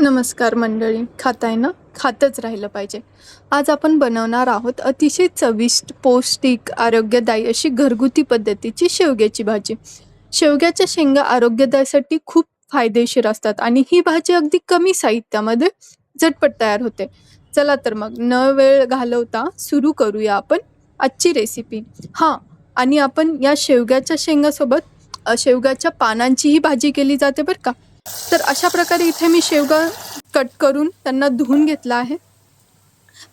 नमस्कार मंडळी, खाताय ना? खातच राहिलं पाहिजे. आज आपण बनवणार आहोत अतिशय चविष्ट, पौष्टिक, आरोग्यदायी अशी घरगुती पद्धतीची शेवग्याची भाजी. शेवग्याच्या शेंगा आरोग्यदायीसाठी खूप फायदेशीर असतात आणि ही भाजी अगदी कमी साहित्यामध्ये झटपट तयार होते. चला तर मग न वेळ घालवता सुरू करूया आपण आजची रेसिपी. हां, आणि आपण या शेवग्याच्या शेंगासोबत शेवग्याच्या पानांचीही भाजी केली जाते बरं का. तर अशा प्रकारे इथे मी शेवगा कट करून त्यांना धुवून घेतला आहे.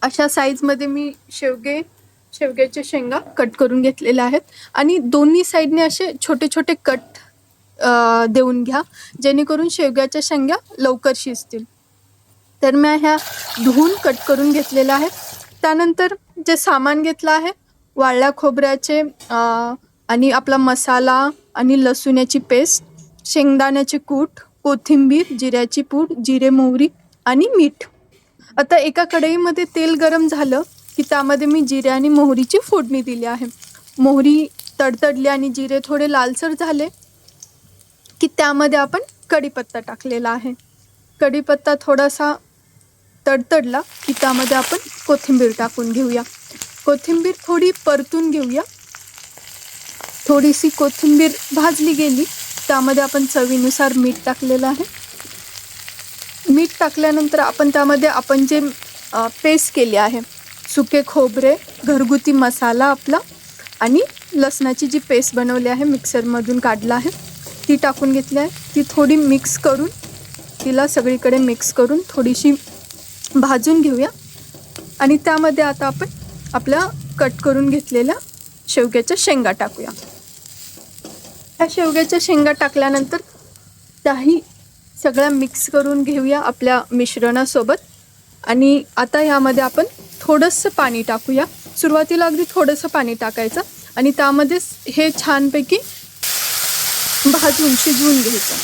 अशा साईजमध्ये मी शेवग्याच्या शेंगा कट करून घेतलेल्या आहेत आणि दोन्ही साईडने असे छोटे छोटे कट देऊन घ्या, जेणेकरून शेवग्याच्या शेंगा लवकर शिजतील. तर मी ह्या धुवून कट करून घेतलेल्या आहेत. त्यानंतर जे सामान घेतलं आहे, वाळल्या खोबऱ्याचे आणि आपला मसाला आणि लसूणाची पेस्ट, शेंगदाण्याचे कूट, कोथिंबीर, जिऱ्याची पूड, जिरे मोहरी आणि मीठ. आता एका कढईमध्ये तेल गरम झालं की त्यामध्ये मी जिरे आणि मोहरीची फोडणी दिली आहे. मोहरी तडतडली आणि जिरे थोडे लालसर झाले की त्यामध्ये आपण कढीपत्ता टाकलेला आहे. कढीपत्ता थोडासा तडतडला की त्यामध्ये आपण कोथिंबीर टाकून घेऊया. कोथिंबीर थोडी परतून घेऊया. थोडीशी कोथिंबीर भाजली गेली त्यामध्ये आपण चवीनुसार मीठ टाकलेलं आहे. मीठ टाकल्यानंतर आपण त्यामध्ये जे पेस्ट केली आहे, सुके खोबरे, घरगुती मसाला आपला आणि लसणाची जी पेस्ट बनवली आहे, मिक्सरमधून काढला आहे, ती टाकून घेतली आहे. ती थोडी मिक्स करून तिला सगळीकडे मिक्स करून थोडीशी भाजून घेऊया आणि त्यामध्ये आता आपण आपल्या कट करून घेतलेल्या शेवग्याच्या शेंगा टाकूया. ह्या शेवग्याच्या शेंगा टाकल्यानंतर त्याही सगळ्या मिक्स करून घेऊया आपल्या मिश्रणासोबत. आणि आता ह्यामध्ये आपण थोडंसं पाणी टाकूया. सुरुवातीला अगदी थोडंसं पाणी टाकायचं आणि त्यामध्ये हे छानपैकी शिजवून घ्यायचं.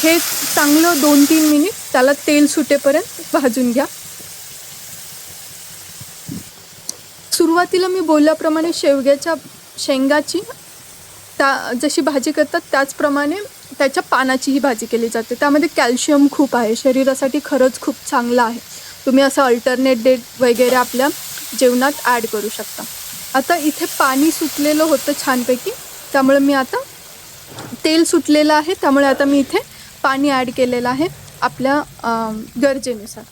हे चांगलं 2-3 मिनिट त्याला तेल सुटेपर्यंत भाजून घ्या. सुरुवातीला मी बोलल्याप्रमाणे शेवग्याच्या शेंगाची जशी भाजी करतात त्याचप्रमाणे त्याच्या पानाचीही भाजी केली जाते. त्यामध्ये कॅल्शियम खूप आहे, शरीरासाठी खरंच खूप चांगलं आहे. तुम्ही असं अल्टरनेट डे वगैरे आपल्या जेवणात ॲड करू शकता. आता इथे पाणी सुटलेलं होतं छानपैकी, त्यामुळे मी आता तेल सुटलेलं आहे, त्यामुळे आता मी इथे पाणी ॲड केलेलं आहे आपल्या गरजेनुसार.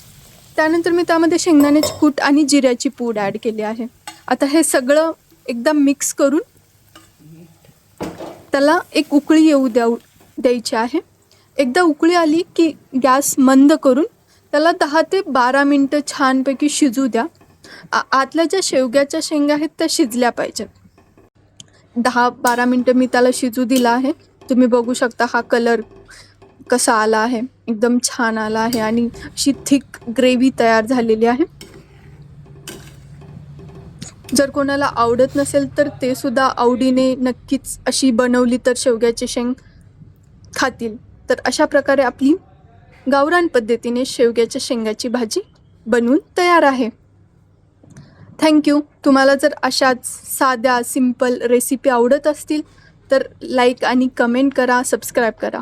त्यानंतर मी त्यामध्ये शेंगदाण्याची कूट आणि जिऱ्याची पूड ॲड केली आहे. आता हे सगळं एकदा मिक्स करून त्याला एक उकळी येऊ द्यायची आहे. एकदा उकळी आली की गॅस मंद करून त्याला 10 ते 12 मिनटं छानपैकी शिजू द्या. आतल्या ज्या शेवग्याच्या शेंगा आहेत त्या शिजल्या पाहिजेत. 10-12 मिनटं मी त्याला शिजू दिला आहे. तुम्ही बघू शकता हा कलर कसा आला आहे, एकदम छान आला आहे आणि अशी थिक ग्रेव्ही तयार झालेली आहे. जर कोणाला आवडत नसेल तर ते सुद्धा आवडीने नक्कीच अशी बनवली तर शेवग्याची शेंग खातील. तर अशा प्रकारे आपली गावरान पद्धतीने शेवग्याच्या शेंगाची भाजी बनवून तयार आहे. थँक्यू. तुम्हाला जर अशाच साध्या सिंपल रेसिपी आवडत असतील तर लाईक आणि कमेंट करा, सबस्क्राईब करा.